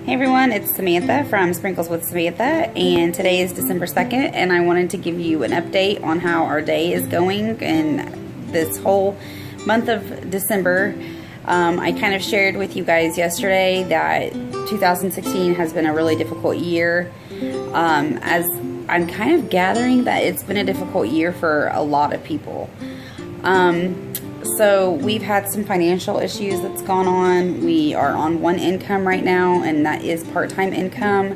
Hey everyone, it's Samantha from Sprinkles with Samantha, and today is December 2nd, and I wanted to give you an update on how our day is going and this whole month of December. I kind of shared with you guys yesterday that 2016 has been a really difficult year, as I'm kind of gathering that it's been a difficult year for a lot of people. So we've had some financial issues that's gone on. We are on one income right now, and that is part-time income.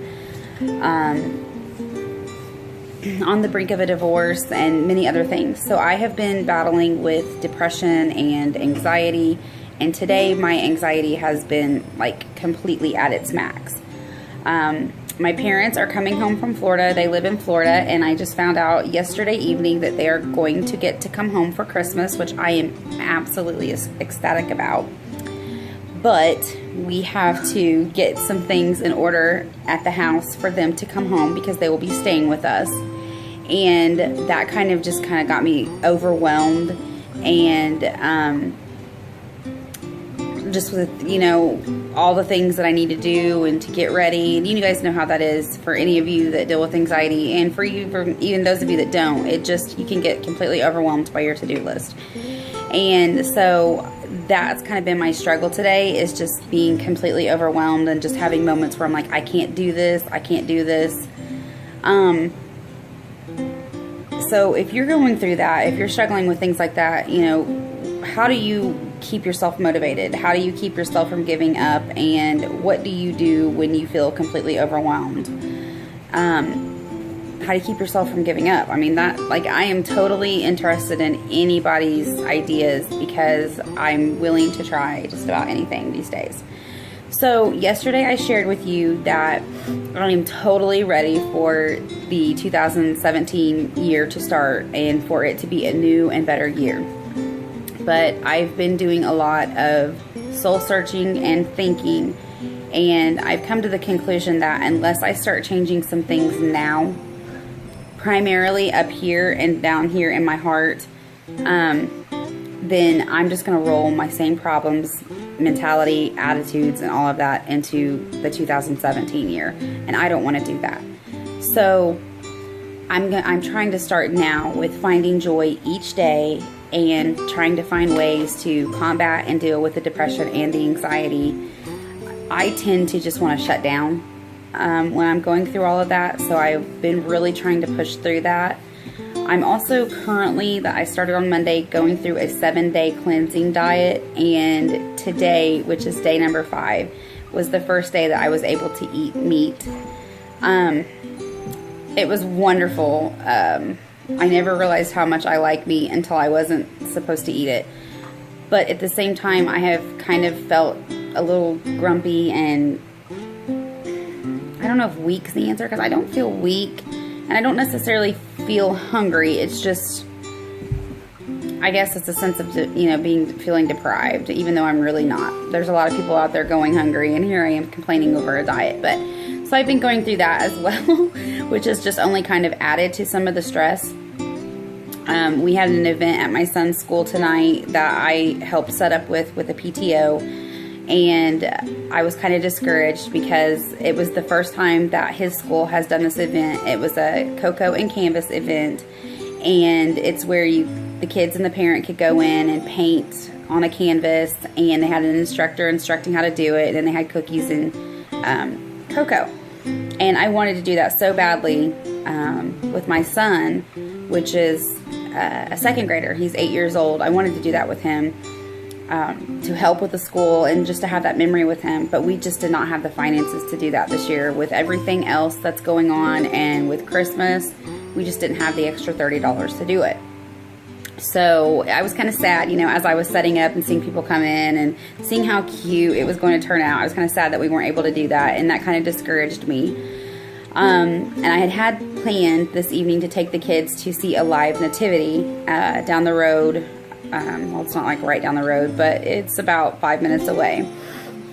On the brink of a divorce and many other things. So I have been battling with depression and anxiety, and today my anxiety has been like completely at its max. My parents are coming home from Florida. They live in Florida, and I just found out yesterday evening that they are going to get to come home for Christmas, which I am absolutely ecstatic about. But we have to get some things in order at the house for them to come home because they will be staying with us. And that kind of got me overwhelmed, and just with, you know, all the things that I need to do and to get ready. And you guys know how that is for any of you that deal with anxiety, and for you, for even those of you that don't. You can get completely overwhelmed by your to-do list. And so that's kind of been my struggle today, is just being completely overwhelmed and just having moments where I'm like, I can't do this, I can't do this. So if you're going through that, if you're struggling with things like that, you know, how do you keep yourself motivated? How do you keep yourself from giving up? And what do you do when you feel completely overwhelmed? How do you keep yourself from giving up? I mean, I am totally interested in anybody's ideas, because I'm willing to try just about anything these days. So yesterday I shared with you that I am totally ready for the 2017 year to start and for it to be a new and better year. But I've been doing a lot of soul searching and thinking, and I've come to the conclusion that unless I start changing some things now, primarily up here and down here in my heart, then I'm just going to roll my same problems, mentality, attitudes, and all of that into the 2017 year, and I don't want to do that. So I'm trying to start now with finding joy each day and trying to find ways to combat and deal with the depression and the anxiety. I tend to just want to shut down when I'm going through all of that, so I've been really trying to push through that. I'm also currently, that I started on Monday, going through a 7-day cleansing diet, and today, which is day number 5, was the first day that I was able to eat meat. It was wonderful. I never realized how much I like meat until I wasn't supposed to eat it. But at the same time, I have kind of felt a little grumpy, and I don't know if weak's the answer, because I don't feel weak, and I don't necessarily feel hungry. It's just, I guess it's a sense of, you know, feeling deprived, even though I'm really not. There's a lot of people out there going hungry, and here I am complaining over a diet. But so I've been going through that as well, which has just only kind of added to some of the stress. We had an event at my son's school tonight that I helped set up with a PTO, and I was kind of discouraged because it was the first time that his school has done this event. It was a Cocoa and Canvas event, and it's where the kids and the parent could go in and paint on a canvas, and they had an instructor instructing how to do it, and they had cookies and cocoa. And I wanted to do that so badly with my son, which is a 2nd grader. He's 8 years old. I wanted to do that with him to help with the school and just to have that memory with him. But we just did not have the finances to do that this year with everything else that's going on, and with Christmas, we just didn't have the extra $30 to do it. So I was kind of sad, you know, as I was setting up and seeing people come in and seeing how cute it was going to turn out. I was kind of sad that we weren't able to do that, and that kind of discouraged me. And I had planned this evening to take the kids to see a live nativity down the road. Well, it's not like right down the road, but it's about 5 minutes away.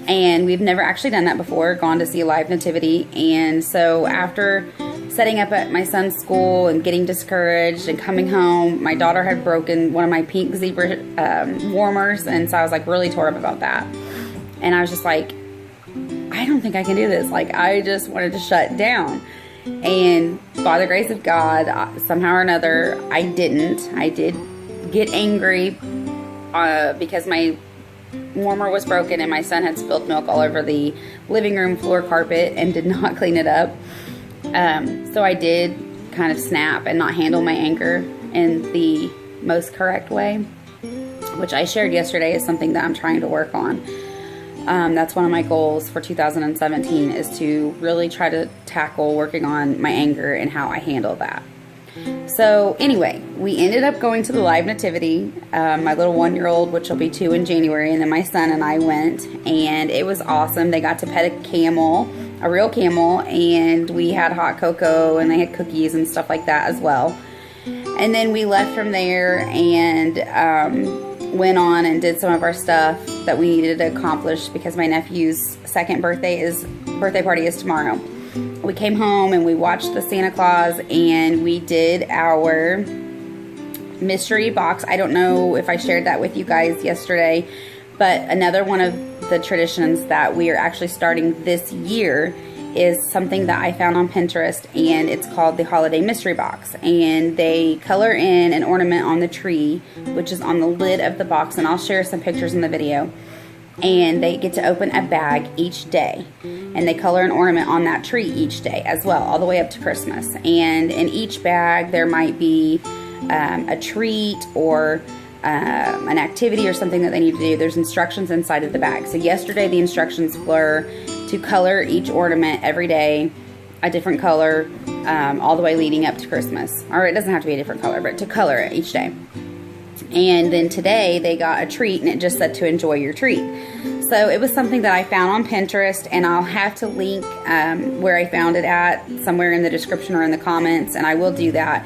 And we've never actually done that before, gone to see a live nativity. And so after setting up at my son's school and getting discouraged and coming home, my daughter had broken one of my pink zebra warmers, and so I was like really tore up about that. And I was just like, I don't think I can do this. Like, I just wanted to shut down. And by the grace of God, somehow or another, I didn't. I did get angry because my warmer was broken and my son had spilled milk all over the living room floor carpet and did not clean it up. So I did kind of snap and not handle my anger in the most correct way, which I shared yesterday is something that I'm trying to work on. That's one of my goals for 2017 is to really try to tackle working on my anger and how I handle that. So anyway, we ended up going to the live nativity, my little 1-year-old, which will be 2 in January, and then my son and I went, and it was awesome. They got to pet a camel, a real camel, and we had hot cocoa, and they had cookies and stuff like that as well. And then we left from there and went on and did some of our stuff that we needed to accomplish because my nephew's second birthday party is tomorrow. We came home and we watched the Santa Claus and we did our mystery box. I don't know if I shared that with you guys yesterday, but another one of the traditions that we are actually starting this year is something that I found on Pinterest, and it's called the Holiday Mystery Box. And they color in an ornament on the tree, which is on the lid of the box, and I'll share some pictures in the video. And they get to open a bag each day, and they color an ornament on that tree each day as well, all the way up to Christmas. And in each bag there might be a treat or an activity or something that they need to do. There's instructions inside of the bag. So yesterday the instructions were to color each ornament every day a different color, all the way leading up to Christmas. Or it doesn't have to be a different color, but to color it each day. And then today they got a treat, and it just said to enjoy your treat. So it was something that I found on Pinterest, and I'll have to link where I found it at somewhere in the description or in the comments, and I will do that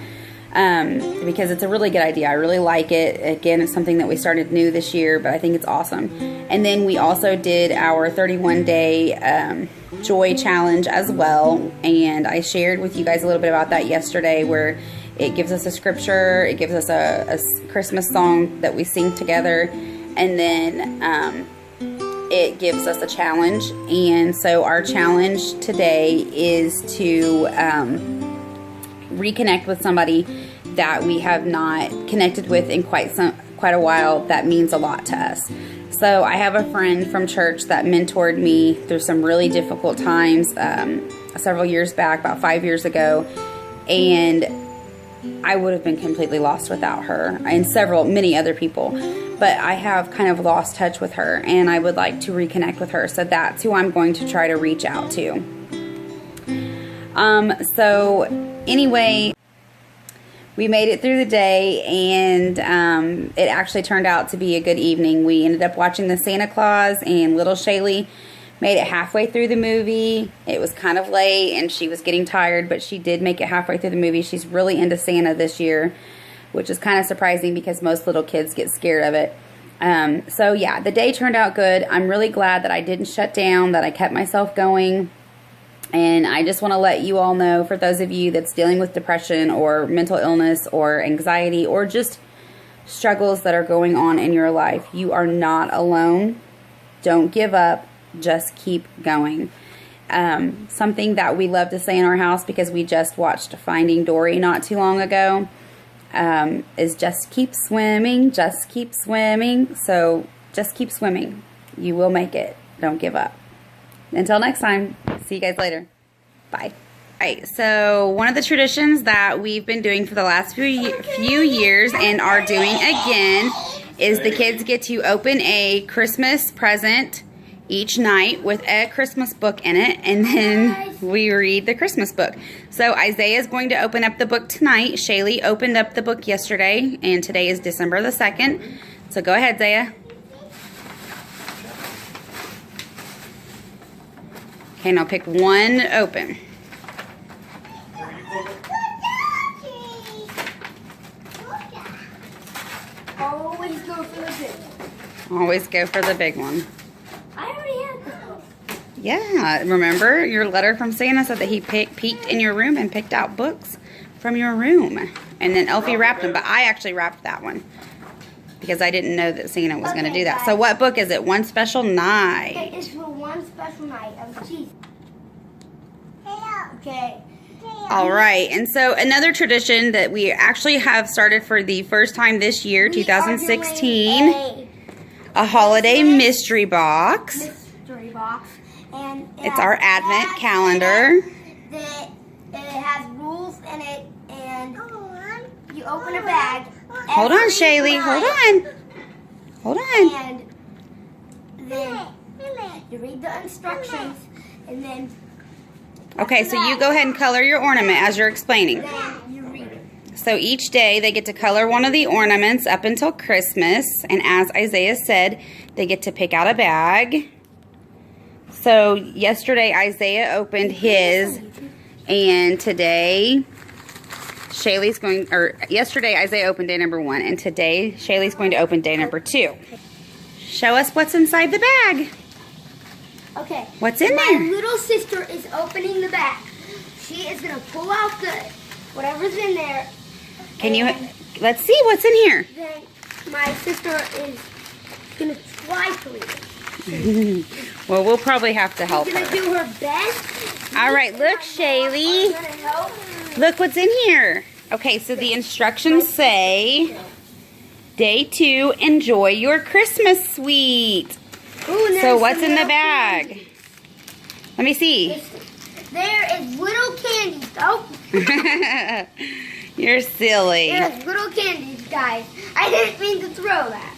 because it's a really good idea. I really like it. Again, it's something that we started new this year, but I think it's awesome. And then we also did our 31-day joy challenge as well, and I shared with you guys a little bit about that yesterday, where it gives us a scripture, it gives us a Christmas song that we sing together, and then it gives us a challenge. And so our challenge today is to reconnect with somebody that we have not connected with in quite a while that means a lot to us. So I have a friend from church that mentored me through some really difficult times several years back, about 5 years ago, and I would have been completely lost without her, and many other people. But I have kind of lost touch with her, and I would like to reconnect with her. So that's who I'm going to try to reach out to. So anyway, we made it through the day, and it actually turned out to be a good evening. We ended up watching the Santa Claus, and little Shaylee made it halfway through the movie. It was kind of late and she was getting tired, but she did make it halfway through the movie. She's really into Santa this year, which is kind of surprising because most little kids get scared of it. So yeah, the day turned out good. I'm really glad that I didn't shut down, that I kept myself going. And I just want to let you all know, for those of you that's dealing with depression or mental illness or anxiety or just struggles that are going on in your life, you are not alone. Don't give up. Just keep going. Something that we love to say in our house, because we just watched Finding Dory not too long ago, is just keep swimming, just keep swimming. So just keep swimming. You will make it. Don't give up. Until next time, see you guys later. Bye. Alright, so one of the traditions that we've been doing for the last few years and are doing again is the kids get to open a Christmas present each night with a Christmas book in it, and then we read the Christmas book. So Isaiah is going to open up the book tonight. Shaylee opened up the book yesterday, and today is December the 2nd. So go ahead, Zaya. Okay, now pick one open. Always go for the big one. Always go for the big one. I already have the book. Yeah, remember your letter from Santa said that he peeked in your room and picked out books from your room. And then Elfie wrapped them, but I actually wrapped that one because I didn't know that Santa was going to do that. So what book is it? One Special Night. Okay, it's for One a special night of cheese. Okay. All right, and so another tradition that we actually have started for the first time this year, We are 2016, doing a holiday mystery box. mystery box, and It's our advent calendar. It has rules in it, and you open a bag. Hold on, Shaylee, hold on. Hold on. And then you read the instructions, and then Okay, so you go ahead and color your ornament as you're explaining. then you read it. So each day they get to color one of the ornaments up until Christmas, and as Isaiah said, they get to pick out a bag. So yesterday Isaiah opened his, and today Shaylee's going, or yesterday Isaiah opened day number 1, and today Shaylee's going to open day number 2. Show us what's inside the bag. Okay. What's in My there? little sister is opening the bag. She is gonna pull out whatever's in there. Can you, and let's see what's in here. Then my sister is gonna try to read it. Well, we'll probably have to help She's gonna her. do her best. All right, look, Shaylee. I'm gonna help. Look what's in here. Okay, so the instructions say, Day 2, enjoy your Christmas sweet. Ooh, and So there's what's some in the little bag? candy. Let me see. There is little candies. Oh, You're silly. there's little candies, guys. I didn't mean to throw that.